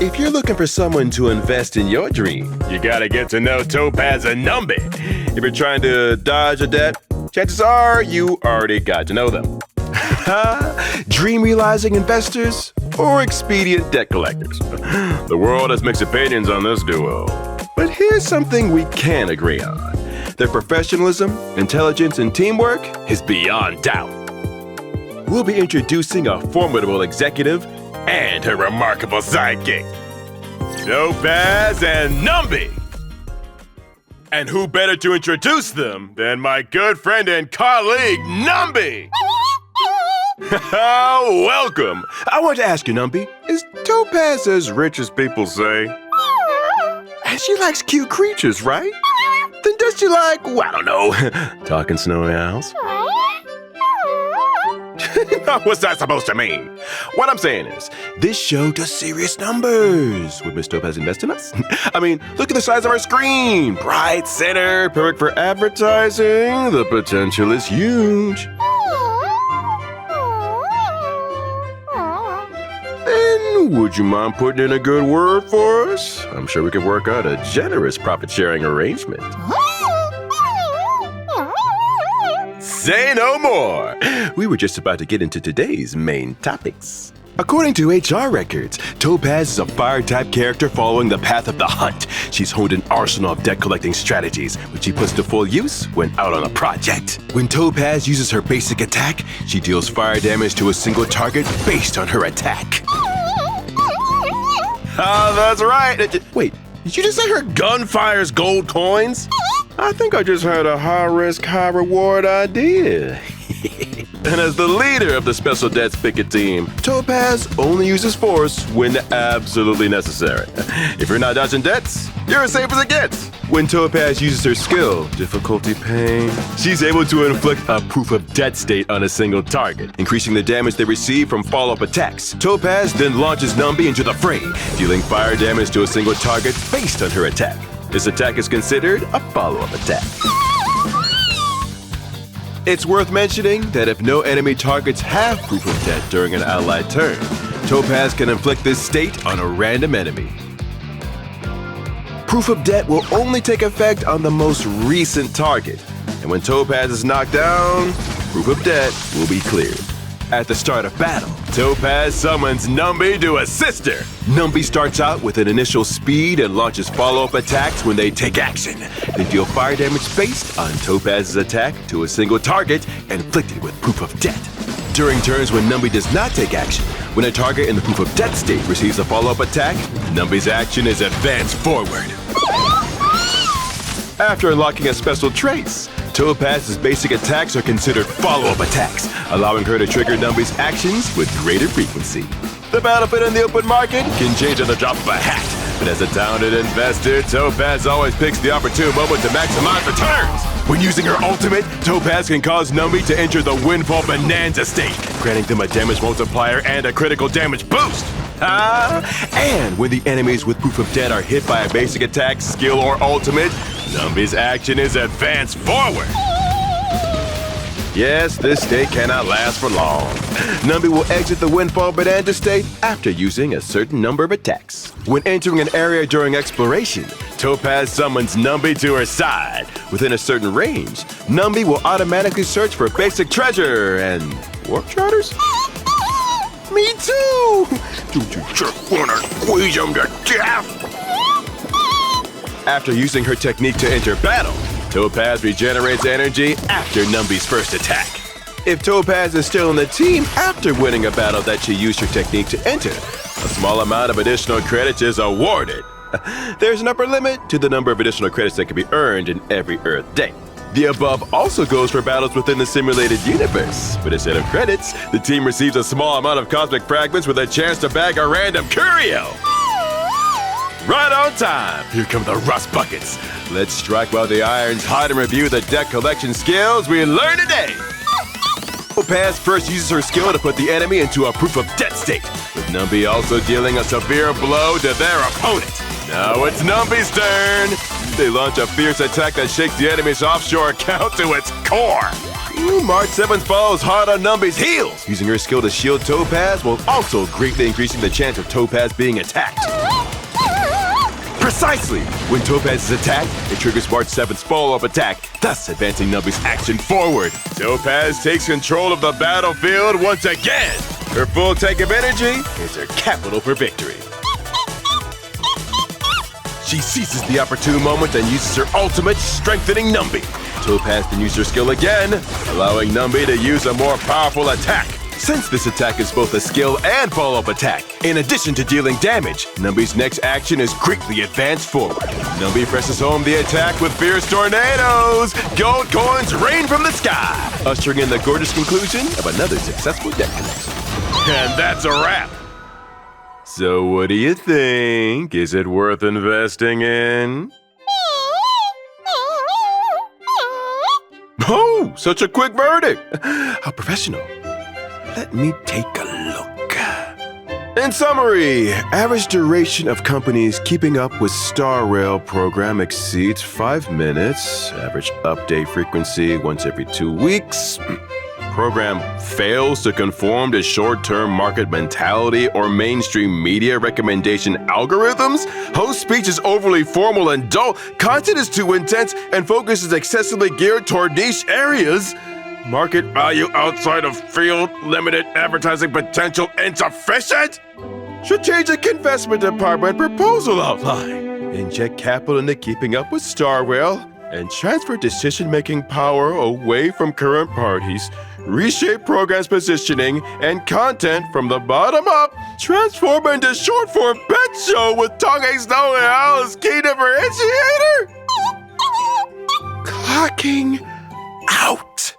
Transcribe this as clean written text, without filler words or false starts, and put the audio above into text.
If you're looking for someone to invest in your dream, you gotta get to know Topaz and Numby. If you're trying to dodge a debt, chances are you already got to know them. Dream-realizing investors or expedient debt collectors? The world has mixed opinions on this duo. But here's something we can agree on. Their professionalism, intelligence, and teamwork is beyond doubt. We'll be introducing a formidable executive and her remarkable sidekick, Topaz and Numby. And who better to introduce them than my good friend and colleague, Numby? Welcome. I want to ask you, Numby, is Topaz as rich as people say? And she likes cute creatures, right? Then does she like, I don't know, talking snowy owls? What's that supposed to mean? What I'm saying is, this show does serious numbers. Would Miss Topaz invest in us? I mean, look at the size of our screen. Bright center, perfect for advertising. The potential is huge. Then, would you mind putting in a good word for us? I'm sure we could work out a generous profit-sharing arrangement. Say no more! We were just about to get into today's main topics. According to HR records, Topaz is a fire-type character following the path of the hunt. She's honed an arsenal of debt-collecting strategies, which she puts to full use when out on a project. When Topaz uses her basic attack, she deals fire damage to a single target based on her attack. That's right! Wait, did you just say her gun fires gold coins? I think I just had a high-risk, high-reward idea. And as the leader of the Special Debts Picket team, Topaz only uses force when absolutely necessary. If you're not dodging debts, you're as safe as it gets. When Topaz uses her skill, Difficulty Pain, she's able to inflict a proof of debt state on a single target, increasing the damage they receive from follow-up attacks. Topaz then launches Numby into the fray, dealing fire damage to a single target based on her attack. This attack is considered a follow-up attack. It's worth mentioning that if no enemy targets have proof of debt during an allied turn, Topaz can inflict this state on a random enemy. Proof of debt will only take effect on the most recent target, and when Topaz is knocked down, proof of debt will be cleared. At the start of battle, Topaz summons Numby to assist her. Numby starts out with an initial speed and launches follow-up attacks when they take action. They deal fire damage based on Topaz's attack to a single target inflicted with proof of debt. During turns when Numby does not take action, when a target in the proof of debt state receives a follow-up attack, Numby's action is advance forward. After unlocking a special trace, Topaz's basic attacks are considered follow-up attacks, allowing her to trigger Numby's actions with greater frequency. The battlefield in the open market can change at the drop of a hat, but as a talented investor, Topaz always picks the opportune moment to maximize returns. When using her ultimate, Topaz can cause Numby to enter the Windfall Bonanza state, granting them a damage multiplier and a critical damage boost. And when the enemies with proof of debt are hit by a basic attack, skill, or ultimate, Numby's action is advance forward. Yes, this state cannot last for long. Numby will exit the Windfall Bonanza state after using a certain number of attacks. When entering an area during exploration, Topaz summons Numby to her side. Within a certain range, Numby will automatically search for basic treasure and warp charters? Me too! Don't you just wanna squeeze him to death? After using her technique to enter battle, Topaz regenerates energy after Numby's first attack. If Topaz is still in the team after winning a battle that she used her technique to enter, a small amount of additional credits is awarded. There's an upper limit to the number of additional credits that can be earned in every Earth day. The above also goes for battles within the simulated universe, but instead of credits, the team receives a small amount of cosmic fragments with a chance to bag a random curio. Right on time! Here come the rust buckets. Let's strike while the iron's hot and review the deck collection skills we learned today. Topaz first uses her skill to put the enemy into a proof of debt state, with Numby also dealing a severe blow to their opponent. Now it's Numby's turn. They launch a fierce attack that shakes the enemy's offshore account to its core. March 7th follows hard on Numby's heels, using her skill to shield Topaz while also greatly increasing the chance of Topaz being attacked. Precisely! When Topaz is attacked, it triggers March 7th's follow-up attack, thus advancing Numby's action forward. Topaz takes control of the battlefield once again. Her full tank of energy is her capital for victory. She seizes the opportune moment and uses her ultimate, strengthening Numby. Topaz then uses her skill again, allowing Numby to use a more powerful attack. Since this attack is both a skill and follow-up attack, in addition to dealing damage, Numby's next action is quickly advance forward. Numby presses home the attack with fierce tornadoes! Gold coins rain from the sky, ushering in the gorgeous conclusion of another successful deck collection. And that's a wrap! So what do you think? Is it worth investing in? Oh, such a quick verdict! How professional. Let me take a look. In summary, average duration of companies keeping up with Star Rail program exceeds 5 minutes. Average update frequency once every 2 weeks. Program fails to conform to short-term market mentality or mainstream media recommendation algorithms. Host speech is overly formal and dull. Content is too intense and focus is excessively geared toward niche areas. Market value outside of field, limited advertising potential insufficient? Strategic investment department proposal outline. Inject capital into keeping up with Star Rail and transfer decision-making power away from current parties. Reshape program's positioning and content from the bottom up. Transform into short-form pet show with Talking Snow and Owl as key differentiator. Clocking out.